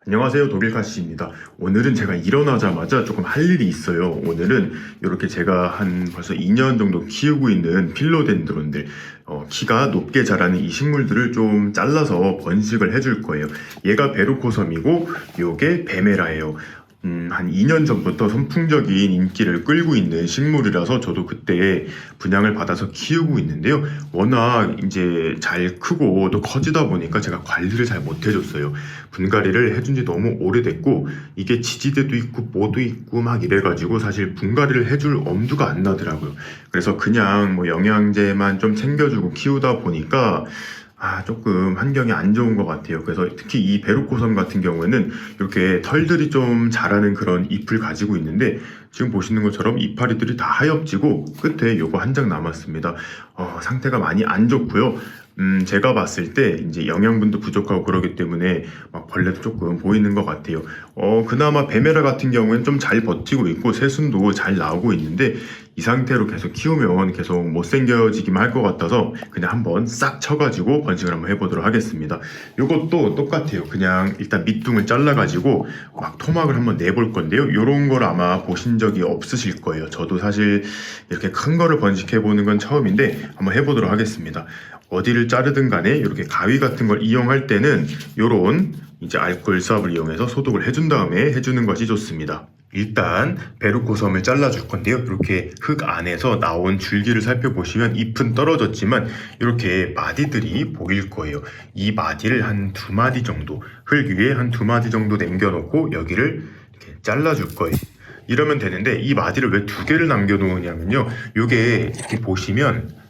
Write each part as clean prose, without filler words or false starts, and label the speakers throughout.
Speaker 1: 안녕하세요, 독일카씨입니다. 오늘은 제가 일어나자마자 조금 할 일이 있어요. 오늘은 이렇게 제가 한 벌써 2년 정도 키우고 있는 필로덴드론들, 키가 높게 자라는 이 식물들을 좀 잘라서 번식을 해줄 거예요. 얘가 베르코섬이고 요게 베메라예요. 한 2년 전부터 선풍적인 인기를 끌고 있는 식물이라서 저도 그때 분양을 받아서 키우고 있는데요. 워낙 이제 잘 크고 또 커지다 보니까 제가 관리를 잘 못 해줬어요. 분갈이를 해준 지 너무 오래됐고 이게 지지대도 있고 뭐도 있고 막 이래가지고 사실 분갈이를 해줄 엄두가 안 나더라고요. 그래서 그냥 뭐 영양제만 좀 챙겨주고 키우다 보니까 조금 환경이 안 좋은 것 같아요. 그래서 특히 이 베르코섬 같은 경우에는 이렇게 털들이 좀 자라는 그런 잎을 가지고 있는데 지금 보시는 것처럼 이파리들이 다 하엽지고 끝에 요거 한 장 남았습니다. 상태가 많이 안 좋고요. 제가 봤을 때 이제 영양분도 부족하고 그러기 때문에 막 벌레도 조금 보이는 것 같아요. 그나마 베메라 같은 경우에는 좀 잘 버티고 있고 새순도 잘 나오고 있는데 이 상태로 계속 키우면 계속 못생겨지기만 할 것 같아서 그냥 한번 싹 쳐가지고 번식을 한번 해보도록 하겠습니다. 요것도 똑같아요. 그냥 일단 밑둥을 잘라가지고 막 토막을 한번 내볼 건데요. 요런 걸 아마 보신 적이 없으실 거예요. 저도 사실 이렇게 큰 거를 번식해보는 건 처음인데 한번 해보도록 하겠습니다. 어디를 자르든 간에 이렇게 가위 같은 걸 이용할 때는 요런 이제 알코올 수압을 이용해서 소독을 해준 다음에 해주는 것이 좋습니다. 일단 베르코섬을 잘라줄 건데요. 이렇게 흙 안에서 나온 줄기를 살펴보시면 잎은 떨어졌지만 이렇게 마디들이 보일 거예요. 이 마디를 한 2마디 정도, 흙 위에 한 2마디 정도 남겨놓고 여기를 이렇게 잘라줄 거예요. 이러면 되는데 이 마디를 왜 2개를 남겨놓으냐면요. 요게 이렇게 보시면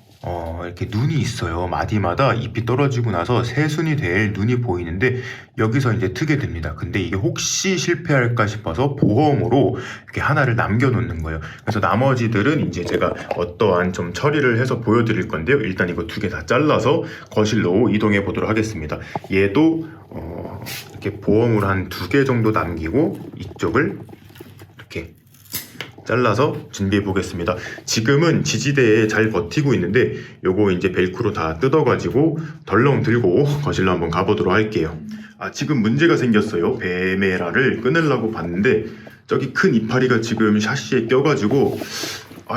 Speaker 1: 이렇게 눈이 있어요. 마디마다 잎이 떨어지고 나서 새순이 될 눈이 보이는데 여기서 이제 트게 됩니다. 근데 이게 혹시 실패할까 싶어서 보험으로 이렇게 하나를 남겨놓는 거예요. 그래서 나머지들은 이제 제가 어떠한 좀 처리를 해서 보여드릴 건데요. 일단 이거 2개 다 잘라서 거실로 이동해 보도록 하겠습니다. 얘도 이렇게 보험으로 한 2개 정도 남기고 이쪽을 이렇게 잘라서 준비해 보겠습니다. 지금은 지지대에 잘 버티고 있는데 요거 이제 벨크로 다 뜯어가지고 덜렁 들고 거실로 한번 가보도록 할게요. 지금 문제가 생겼어요. 베메라를 끊으려고 봤는데 저기 큰 이파리가 지금 샤시에 껴가지고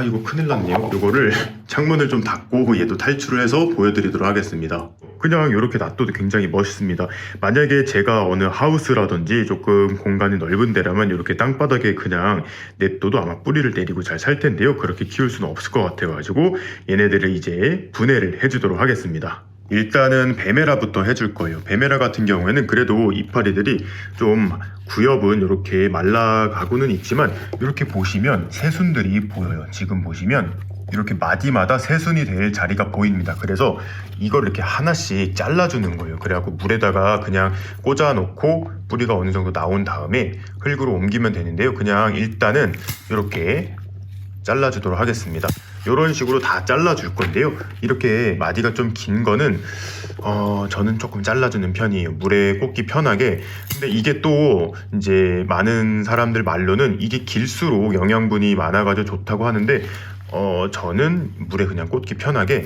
Speaker 1: 이거 큰일 났네요. 이거를 창문을 좀 닫고 얘도 탈출을 해서 보여드리도록 하겠습니다. 그냥 이렇게 놔둬도 굉장히 멋있습니다. 만약에 제가 어느 하우스라든지 조금 공간이 넓은 데라면 이렇게 땅바닥에 그냥 냅둬도 아마 뿌리를 내리고 잘 살 텐데요. 그렇게 키울 수는 없을 것 같아가지고 얘네들을 이제 분해를 해주도록 하겠습니다. 일단은 베메라부터 해줄 거예요. 베메라 같은 경우에는 그래도 이파리들이 좀 구엽은 이렇게 말라가고는 있지만 이렇게 보시면 새순들이 보여요. 지금 보시면 이렇게 마디마다 새순이 될 자리가 보입니다. 그래서 이걸 이렇게 하나씩 잘라주는 거예요. 그래갖고 물에다가 그냥 꽂아 놓고 뿌리가 어느 정도 나온 다음에 흙으로 옮기면 되는데요. 그냥 일단은 이렇게 잘라주도록 하겠습니다. 이런 식으로 다 잘라줄 건데요. 이렇게 마디가 좀 긴 거는 저는 조금 잘라주는 편이에요. 물에 꽂기 편하게. 근데 이게 또 이제 많은 사람들 말로는 이게 길수록 영양분이 많아가지고 좋다고 하는데 저는 물에 그냥 꽂기 편하게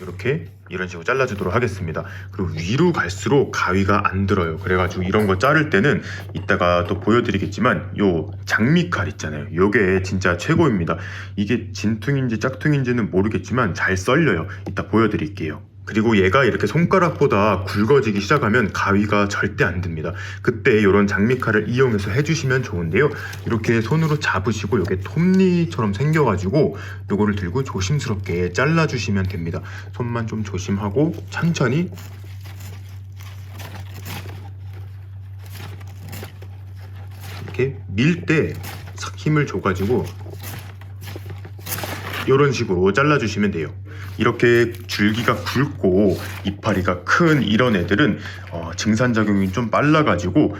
Speaker 1: 이렇게 이런 식으로 잘라주도록 하겠습니다. 그리고 위로 갈수록 가위가 안 들어요. 그래가지고 이런 거 자를 때는 이따가 또 보여드리겠지만 요 장미칼 있잖아요. 요게 진짜 최고입니다. 이게 진퉁인지 짝퉁인지는 모르겠지만 잘 썰려요. 이따 보여드릴게요. 그리고 얘가 이렇게 손가락보다 굵어지기 시작하면 가위가 절대 안 듭니다. 그때 이런 장미칼을 이용해서 해주시면 좋은데요. 이렇게 손으로 잡으시고 이게 톱니처럼 생겨가지고 요거를 들고 조심스럽게 잘라주시면 됩니다. 손만 좀 조심하고 천천히 이렇게 밀 때 싹 힘을 줘가지고 이런 식으로 잘라주시면 돼요. 이렇게 줄기가 굵고 이파리가 큰 이런 애들은 증산작용이 좀 빨라가지고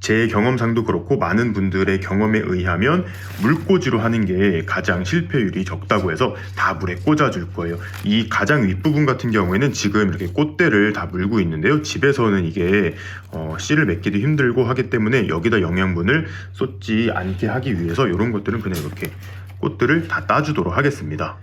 Speaker 1: 제 경험상도 그렇고 많은 분들의 경험에 의하면 물꽂이로 하는 게 가장 실패율이 적다고 해서 다 물에 꽂아줄 거예요. 이 가장 윗부분 같은 경우에는 지금 이렇게 꽃대를 다 물고 있는데요. 집에서는 이게 씨를 맺기도 힘들고 하기 때문에 여기다 영양분을 쏟지 않게 하기 위해서 이런 것들은 그냥 이렇게 꽃들을 다 따주도록 하겠습니다.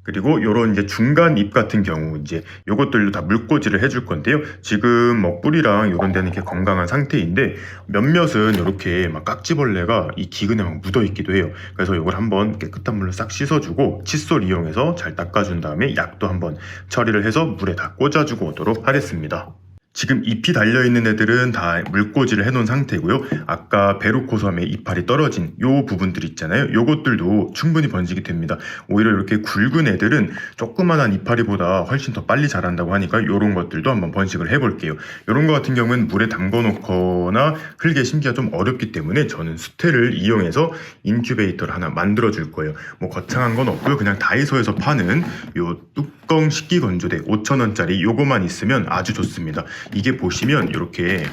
Speaker 1: 그리고 요런 이제 중간 잎 같은 경우 이제 요것들도 다 물꽂이를 해줄 건데요. 지금 뭐 뿌리랑 요런 데는 이렇게 건강한 상태인데 몇몇은 이렇게 막 깍지벌레가 이 기근에 막 묻어 있기도 해요. 그래서 요걸 한번 깨끗한 물로 싹 씻어주고 칫솔 이용해서 잘 닦아준 다음에 약도 한번 처리를 해서 물에 다 꽂아주고 오도록 하겠습니다. 지금 잎이 달려있는 애들은 다 물꽂이를 해놓은 상태고요. 아까 베루코섬의 이파리 떨어진 요 부분들 있잖아요. 요것들도 충분히 번식이 됩니다. 오히려 이렇게 굵은 애들은 조그만한 이파리보다 훨씬 더 빨리 자란다고 하니까 요런 것들도 한번 번식을 해볼게요. 요런 거 같은 경우는 물에 담궈 놓거나 흙에 심기가 좀 어렵기 때문에 저는 수태를 이용해서 인큐베이터를 하나 만들어 줄 거예요. 뭐 거창한 건 없고요. 그냥 다이소에서 파는 요 뚜껑 식기 건조대 5,000원짜리 요거만 있으면 아주 좋습니다. 이게 보시면 이렇게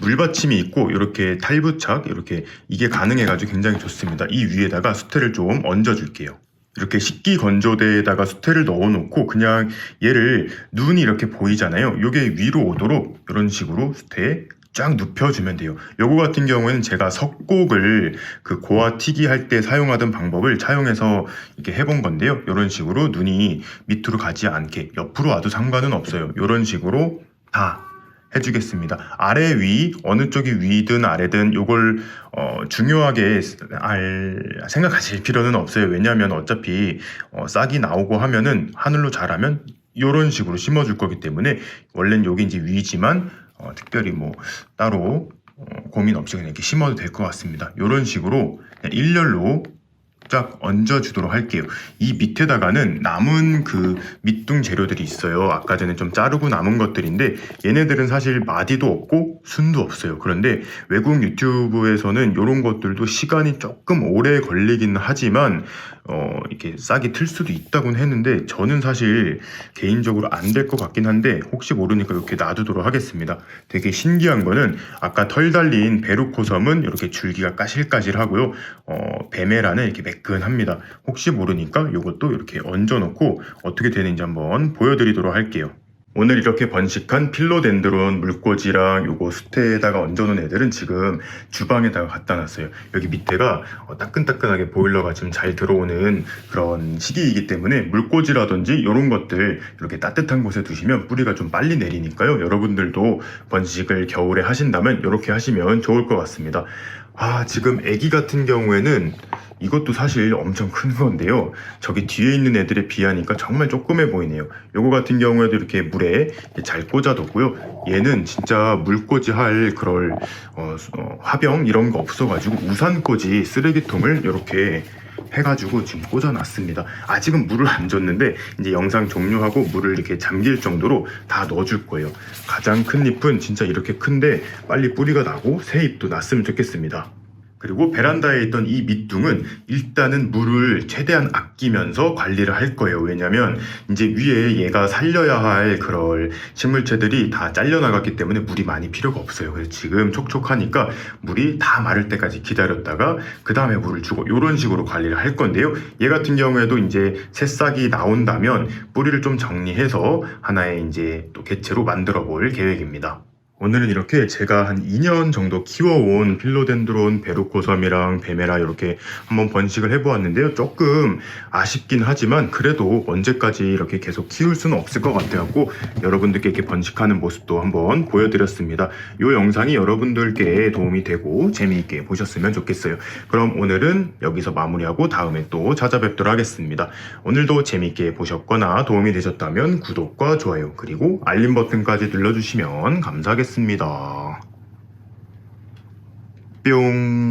Speaker 1: 물받침이 있고 이렇게 탈부착 이렇게 이게 가능해가지고 굉장히 좋습니다. 이 위에다가 수태를 좀 얹어 줄게요. 이렇게 식기 건조대에다가 수태를 넣어 놓고 그냥 얘를 눈이 이렇게 보이잖아요. 요게 위로 오도록 이런 식으로 수태에 쫙 눕혀주면 돼요. 요거 같은 경우에는 제가 석곡을 그 고아 튀기 할 때 사용하던 방법을 차용해서 이렇게 해본 건데요. 이런 식으로 눈이 밑으로 가지 않게 옆으로 와도 상관은 없어요. 이런 식으로 다 해주겠습니다. 아래 위 어느 쪽이 위든 아래든 요걸 중요하게 생각하실 필요는 없어요. 왜냐하면 어차피 싹이 나오고 하면은 하늘로 자라면 요런 식으로 심어줄 거기 때문에 원래는 여기 이제 위지만 특별히 뭐 따로 고민 없이 그냥 이렇게 심어도 될 것 같습니다. 요런 식으로 그냥 일렬로 쫙 얹어주도록 할게요. 이 밑에다가는 남은 그 밑둥 재료들이 있어요. 아까 전에 좀 자르고 남은 것들인데 얘네들은 사실 마디도 없고 순도 없어요. 그런데 외국 유튜브에서는 이런 것들도 시간이 조금 오래 걸리긴 하지만 이렇게 싹이 틀 수도 있다고는 했는데 저는 사실 개인적으로 안 될 것 같긴 한데 혹시 모르니까 이렇게 놔두도록 하겠습니다. 되게 신기한 거는 아까 털 달린 베루코섬은 이렇게 줄기가 까실까실하고요. 베메라는 이렇게 매끈합니다. 혹시 모르니까 이것도 이렇게 얹어 놓고 어떻게 되는지 한번 보여드리도록 할게요. 오늘 이렇게 번식한 필로덴드론 물꽂이랑 요거 수태에다가 얹어놓은 애들은 지금 주방에다가 갖다 놨어요. 여기 밑에가 따끈따끈하게 보일러가 지금 잘 들어오는 그런 시기이기 때문에 물꽂이라든지 이런 것들 이렇게 따뜻한 곳에 두시면 뿌리가 좀 빨리 내리니까요. 여러분들도 번식을 겨울에 하신다면 이렇게 하시면 좋을 것 같습니다. 지금 애기 같은 경우에는 이것도 사실 엄청 큰 건데요. 저기 뒤에 있는 애들에 비하니까 정말 조그매 보이네요. 요거 같은 경우에도 이렇게 물에 잘 꽂아뒀고요. 얘는 진짜 물꽂이 할 그럴 화병 이런 거 없어가지고 우산꽂이 쓰레기통을 이렇게 해가지고 지금 꽂아놨습니다. 아직은 물을 안 줬는데 이제 영상 종료하고 물을 이렇게 잠길 정도로 다 넣어줄 거예요. 가장 큰 잎은 진짜 이렇게 큰데 빨리 뿌리가 나고 새 잎도 났으면 좋겠습니다. 그리고 베란다에 있던 이 밑둥은 일단은 물을 최대한 아끼면서 관리를 할 거예요. 왜냐면 이제 위에 얘가 살려야 할 그럴 식물체들이 다 잘려나갔기 때문에 물이 많이 필요가 없어요. 그래서 지금 촉촉하니까 물이 다 마를 때까지 기다렸다가 그 다음에 물을 주고 이런 식으로 관리를 할 건데요. 얘 같은 경우에도 이제 새싹이 나온다면 뿌리를 좀 정리해서 하나의 이제 또 개체로 만들어 볼 계획입니다. 오늘은 이렇게 제가 한 2년 정도 키워온 필로덴드론, 베루코섬이랑 베메라 이렇게 한번 번식을 해보았는데요. 조금 아쉽긴 하지만 그래도 언제까지 이렇게 계속 키울 수는 없을 것 같아갖고 여러분들께 이렇게 번식하는 모습도 한번 보여드렸습니다. 이 영상이 여러분들께 도움이 되고 재미있게 보셨으면 좋겠어요. 그럼 오늘은 여기서 마무리하고 다음에 또 찾아뵙도록 하겠습니다. 오늘도 재미있게 보셨거나 도움이 되셨다면 구독과 좋아요 그리고 알림 버튼까지 눌러주시면 감사하겠습니다. 뿅.